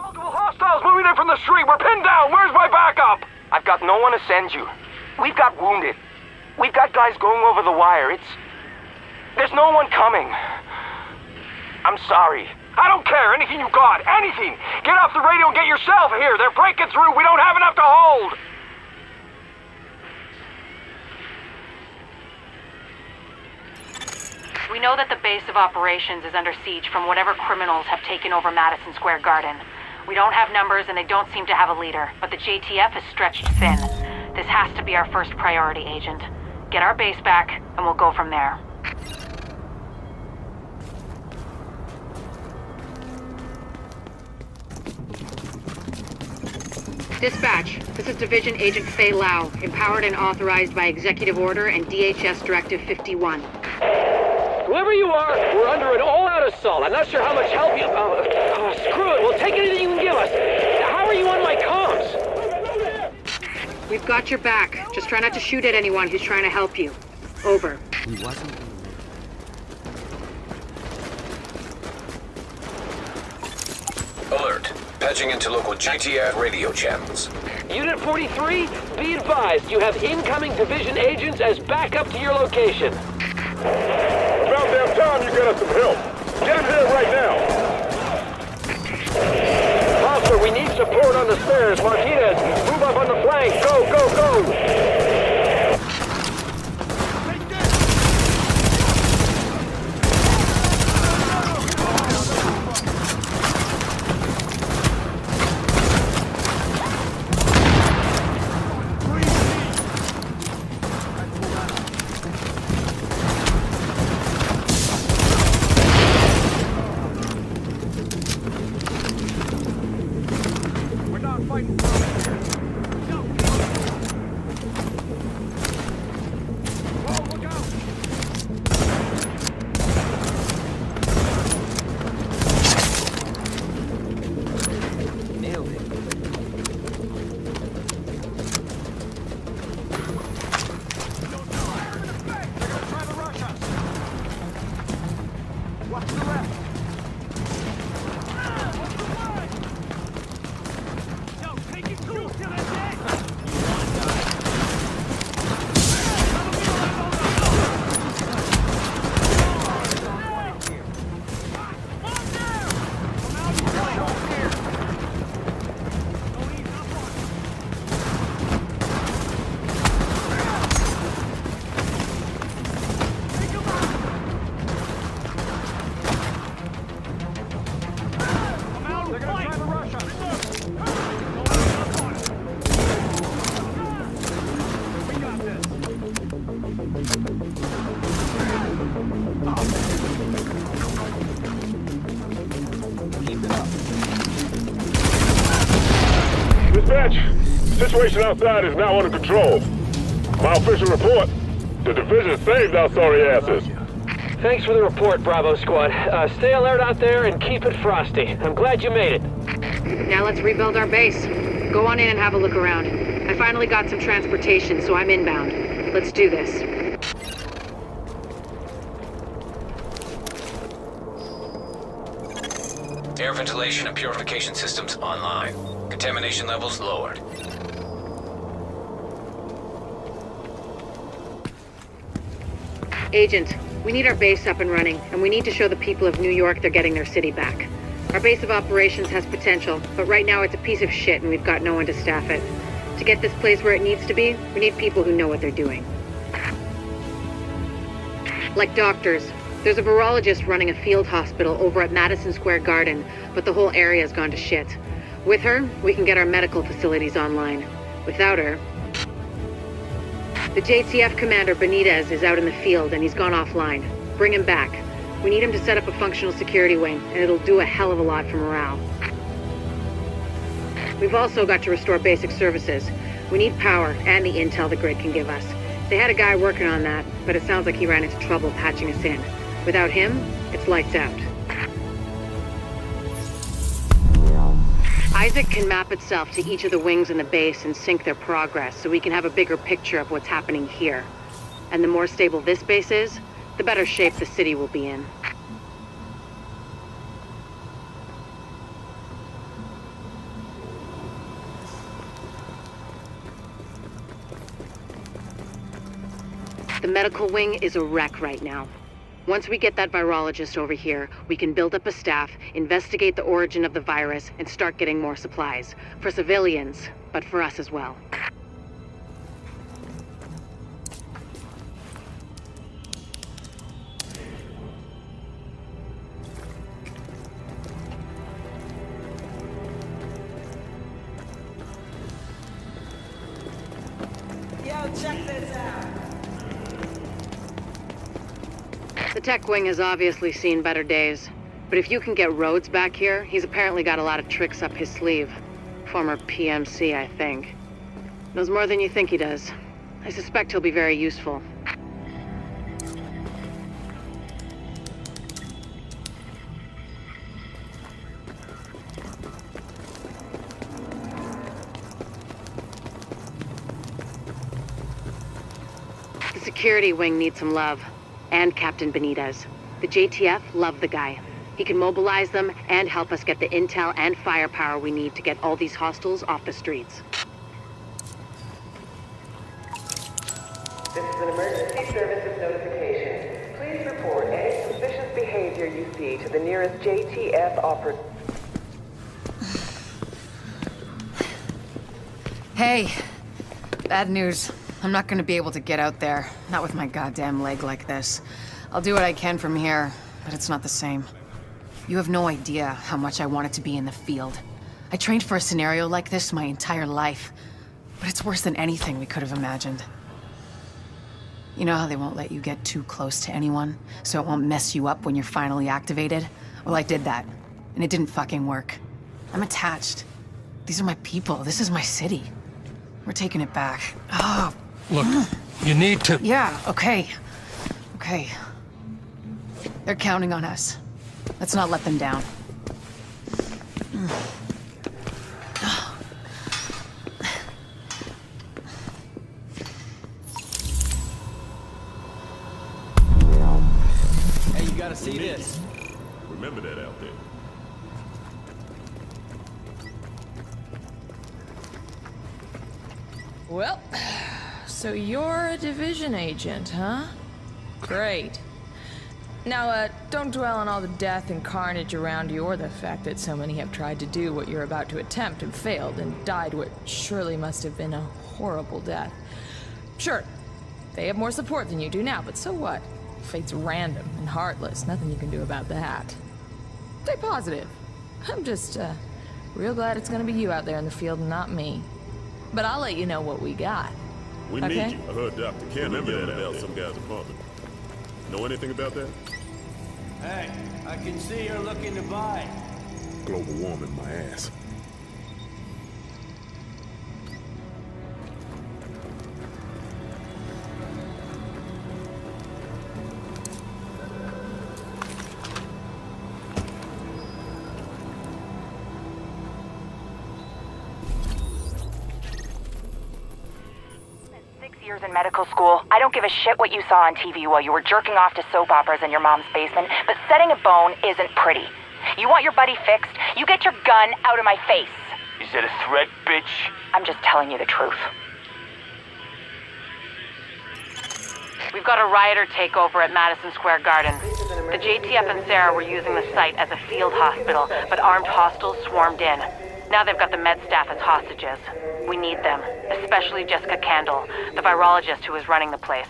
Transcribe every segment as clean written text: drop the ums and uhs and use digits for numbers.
Multiple hostiles moving in from the street. We're pinned down. Where's my backup? I've got no one to send you. We've got wounded. We've got guys going over the wire. There's no one coming. I'm sorry. I don't care. Anything you got. Anything. Get off the radio and get yourself here. They're breaking through. We don't have enough to hold. We know that the base of operations is under siege from whatever criminals have taken over Madison Square Garden. We don't have numbers and they don't seem to have a leader, but the JTF is stretched thin. This has to be our first priority, Agent. Get our base back and we'll go from there. Dispatch, this is Division Agent Fei Lau, empowered and authorized by Executive Order and DHS Directive 51. Whoever you are, we're under an all-out assault. I'm not sure how much help you... screw it. We'll take anything you can give us. How are you on my comms? We've got your back. Just try not to shoot at anyone who's trying to help you. Over. Alert. Patching into local JTF radio channels. Unit 43, be advised. You have incoming division agents as backup to your location. About damn time you get us some help. Get him here right now. Officer, we need support on the stairs. Martinez, move up on the flank. Go, go, go! Dispatch, situation outside is now under control. My official report, the division saved our sorry asses. Thanks for the report, Bravo Squad. Stay alert out there and keep it frosty. I'm glad you made it. Now let's rebuild our base. Go on in and have a look around. I finally got some transportation, so I'm inbound. Let's do this. Air ventilation and purification systems online. Contamination levels lowered. Agent, we need our base up and running, and we need to show the people of New York they're getting their city back. Our base of operations has potential, but right now it's a piece of shit and we've got no one to staff it. To get this place where it needs to be, we need people who know what they're doing. Like doctors. There's a virologist running a field hospital over at Madison Square Garden, but the whole area's gone to shit. With her, we can get our medical facilities online. Without her... The JTF commander, Benitez, is out in the field and he's gone offline. Bring him back. We need him to set up a functional security wing, and it'll do a hell of a lot for morale. We've also got to restore basic services. We need power and the intel the grid can give us. They had a guy working on that, but it sounds like he ran into trouble patching us in. Without him, it's lights out. Isaac can map itself to each of the wings in the base and sync their progress so we can have a bigger picture of what's happening here. And the more stable this base is, the better shape the city will be in. The medical wing is a wreck right now. Once we get that virologist over here, we can build up a staff, investigate the origin of the virus, and start getting more supplies. For civilians, but for us as well. Check this out. The tech wing has obviously seen better days. But if you can get Rhodes back here, he's apparently got a lot of tricks up his sleeve. Former PMC, I think. Knows more than you think he does. I suspect he'll be very useful. The security wing needs some love. And Captain Benitez. The JTF love the guy. He can mobilize them and help us get the intel and firepower we need to get all these hostiles off the streets. This is an emergency services notification. Please report any suspicious behavior you see to the nearest JTF operative. Hey, bad news. I'm not gonna be able to get out there. Not with my goddamn leg like this. I'll do what I can from here, but it's not the same. You have no idea how much I wanted to be in the field. I trained for a scenario like this my entire life, but it's worse than anything we could have imagined. You know how they won't let you get too close to anyone, so it won't mess you up when you're finally activated? Well, I did that, and it didn't fucking work. I'm attached. These are my people. This is my city. We're taking it back. Oh. Look, you need to... Yeah, okay. Okay. They're counting on us. Let's not let them down. Hey, you gotta see this. Remember that out there. Well, so you're a division agent, huh? Great. Now, don't dwell on all the death and carnage around you or the fact that so many have tried to do what you're about to attempt and failed and died what surely must have been a horrible death. Sure, they have more support than you do now, but so what? Fate's random and heartless. Nothing you can do about that. Stay positive. I'm just, real glad it's gonna be you out there in the field and not me. But I'll let you know what we got. We Okay. need you. I heard Dr. Cannon yelling about some guy's apartment. Know anything about that? Hey, I can see you're looking to buy. Global warming, my ass. In medical school. I don't give a shit what you saw on TV while you were jerking off to soap operas in your mom's basement, but setting a bone isn't pretty. You want your buddy fixed? You get your gun out of my face. Is that a threat, bitch? I'm just telling you the truth. We've got a rioter takeover at Madison Square Garden. The JTF and Sarah were using the site as a field hospital, but armed hostiles swarmed in. Now they've got the med staff as hostages. We need them, especially Jessica Candle, the virologist who is running the place.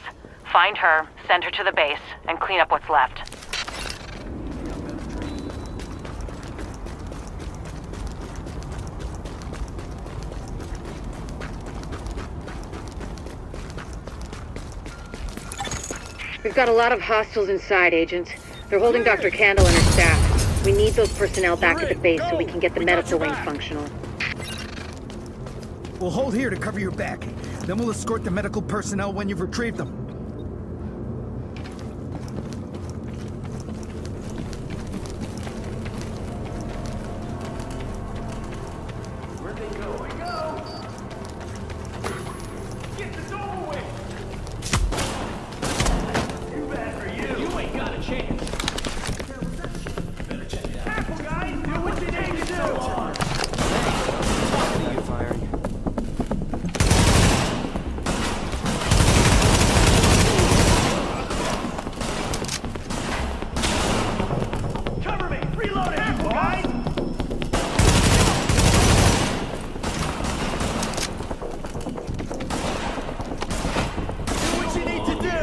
Find her, send her to the base, and clean up what's left. We've got a lot of hostiles inside, Agent. They're holding Dr. Candle and her staff. We need those personnel back at the base so we can get the medical wing functional. We'll hold here to cover your back. Then we'll escort the medical personnel when you've retrieved them. Where'd they go? We go! Get the door away! Too bad for you. You ain't got a chance. Better check it out. Careful, guys! Do what you need to do! You firing? alright? Do what you need to do!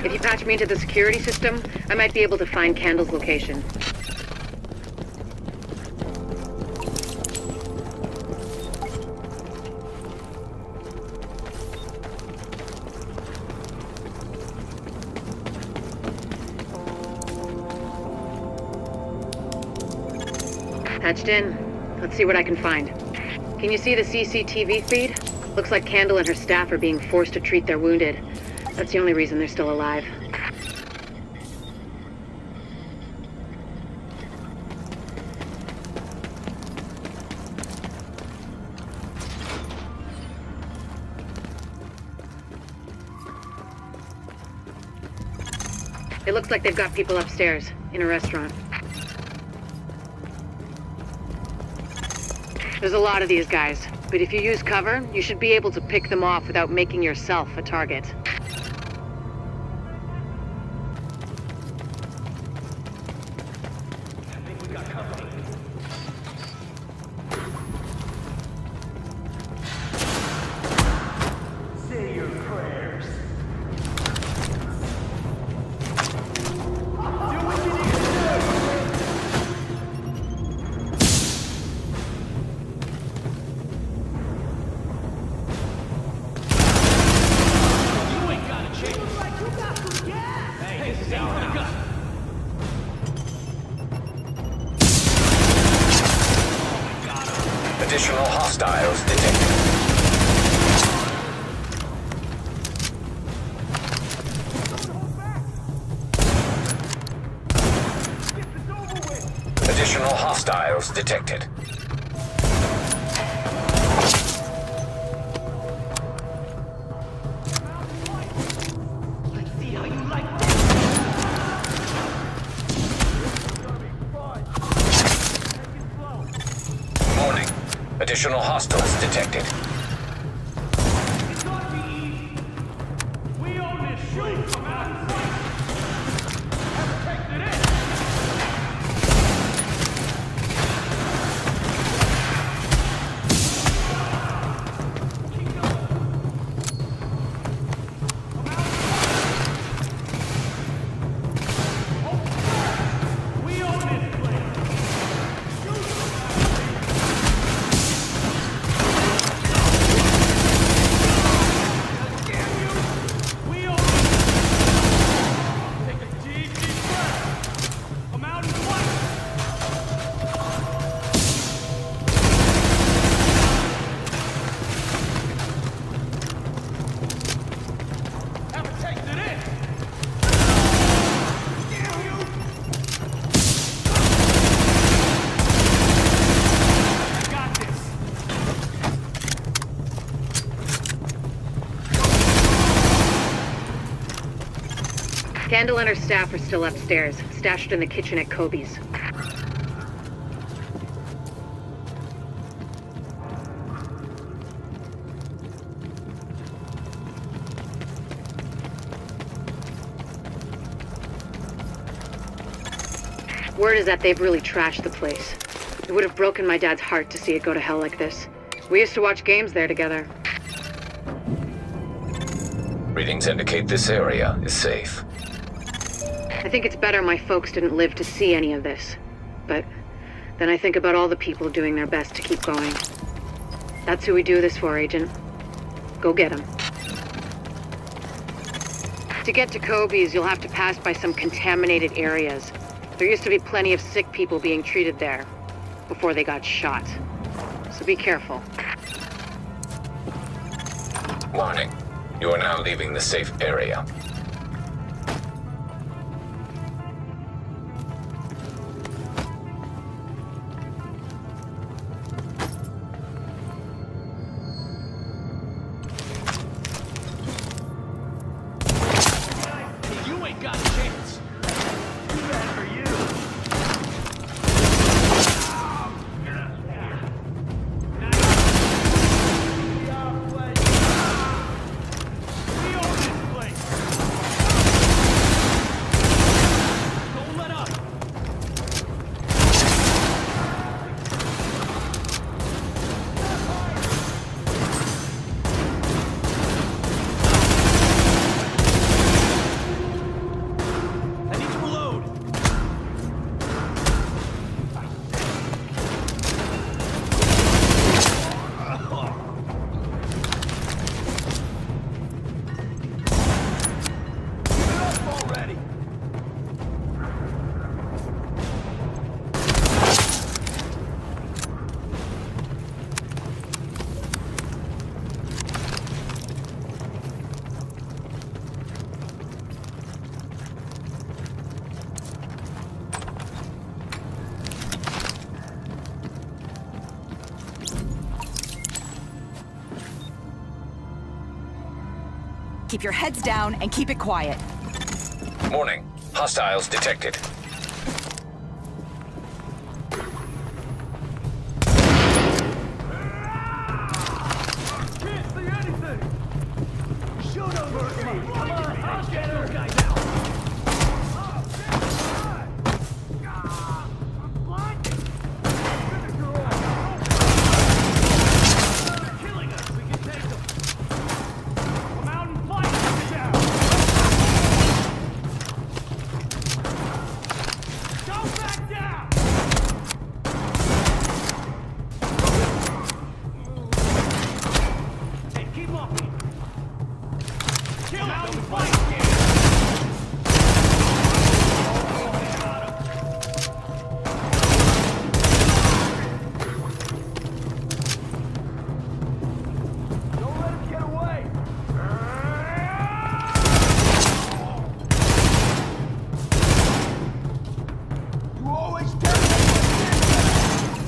If you patch me into the security system, I might be able to find Candle's location. Patched in. Let's see what I can find. Can you see the CCTV feed? Looks like Candle and her staff are being forced to treat their wounded. That's the only reason they're still alive. It looks like they've got people upstairs, in a restaurant. There's a lot of these guys, but if you use cover, you should be able to pick them off without making yourself a target. Say your prayers. Additional hostiles detected. Additional hostiles detected. Warning. Additional hostiles detected. We own this shoot from out of sight. Have protected it. We own this place. We own this. Take a deep breath. Come out and fight. Have protected it. Damn you. I got this. Candle and her staff are still upstairs, stashed in the kitchen at Kobe's. Word is that they've really trashed the place. It would have broken my dad's heart to see it go to hell like this. We used to watch games there together. Readings indicate this area is safe. I think it's better my folks didn't live to see any of this. But then I think about all the people doing their best to keep going. That's who we do this for, Agent. Go get them. To get to Kobe's, you'll have to pass by some contaminated areas. There used to be plenty of sick people being treated there before they got shot. So be careful. Warning. You are now leaving the safe area. You ain't got a chance. Too bad for you. keep your heads down and keep it quiet. Warning. Hostiles detected.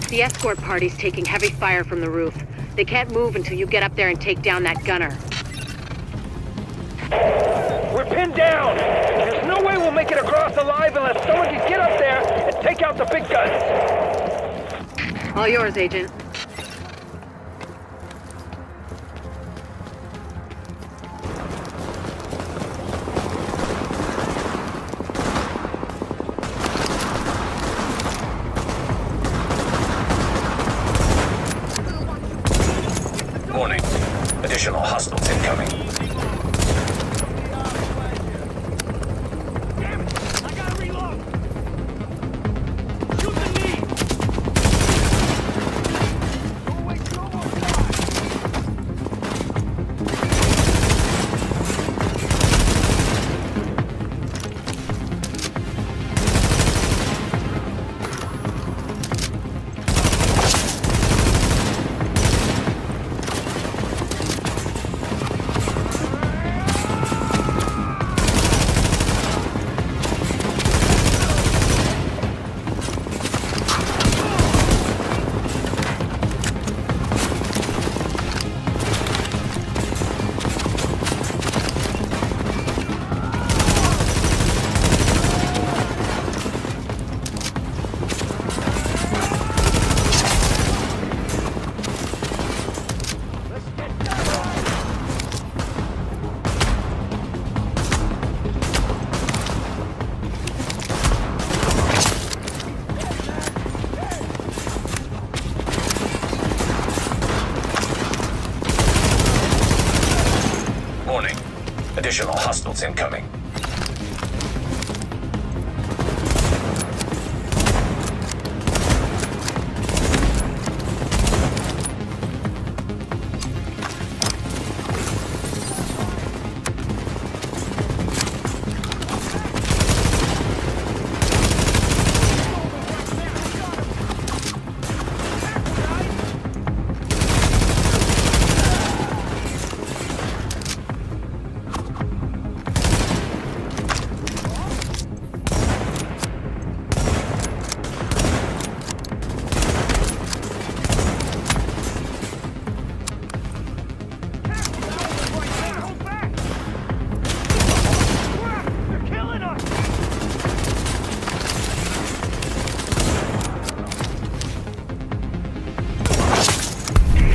The escort party's taking heavy fire from the roof. They can't move until you get up there and take down that gunner. We're pinned down! There's no way we'll make it across alive unless someone can get up there and take out the big guns! All yours, Agent. Warning. Additional hostiles incoming. Warning. Additional hostiles incoming.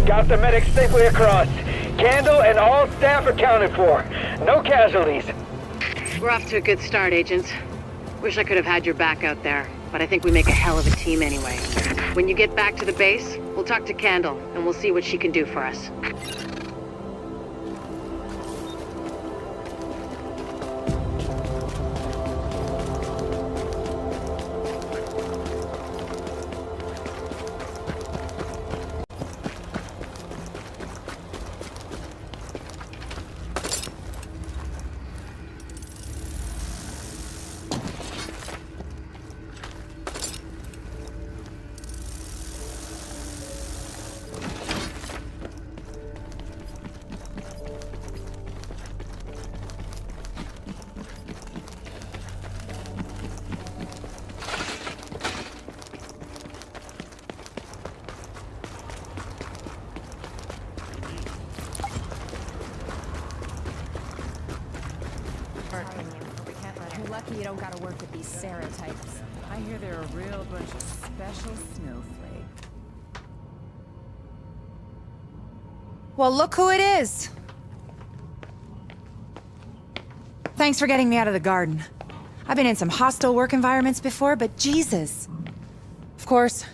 Got the medics safely across. Candle and all staff accounted for. No casualties. We're off to a good start, agents. Wish I could have had your back out there, but I think we make a hell of a team anyway. When you get back to the base, we'll talk to Candle, and we'll see what she can do for us. lucky you don't gotta work with these Sarah types. I hear they're a real bunch of special snowflakes. Well, look who it is! Thanks for getting me out of the garden. I've been in some hostile work environments before, but Jesus. Of course,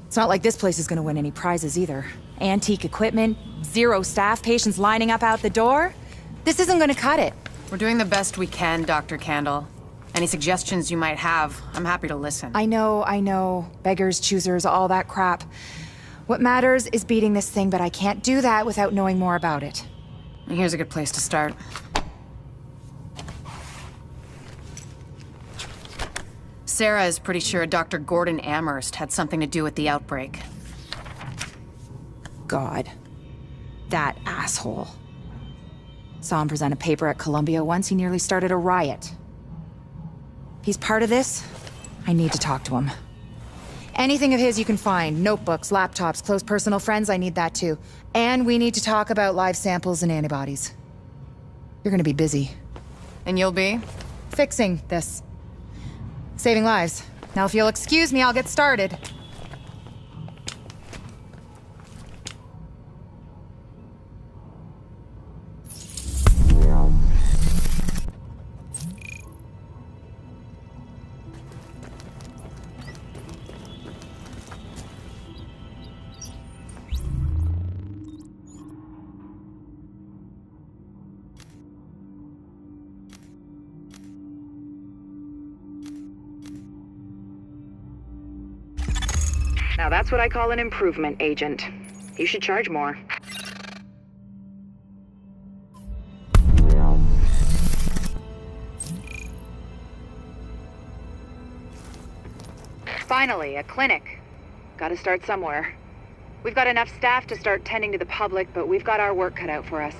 it's not like this place is gonna win any prizes either. Antique equipment, 0 staff, patients lining up out the door. This isn't gonna cut it. We're doing the best we can, Dr. Candle. Any suggestions you might have, I'm happy to listen. I know. Beggars, choosers, all that crap. What matters is beating this thing, but I can't do that without knowing more about it. And here's a good place to start. Sarah is pretty sure Dr. Gordon Amherst had something to do with the outbreak. God. That asshole. Saw him present a paper at Columbia once. He nearly started a riot. He's part of this. I need to talk to him. Anything of his you can find. Notebooks, laptops, close personal friends, I need that too. And we need to talk about live samples and antibodies. You're gonna be busy. And you'll be? Fixing this. Saving lives. Now if you'll excuse me, I'll get started. Now that's what I call an improvement, Agent. You should charge more. Finally, a clinic. Gotta start somewhere. We've got enough staff to start tending to the public, but we've got our work cut out for us.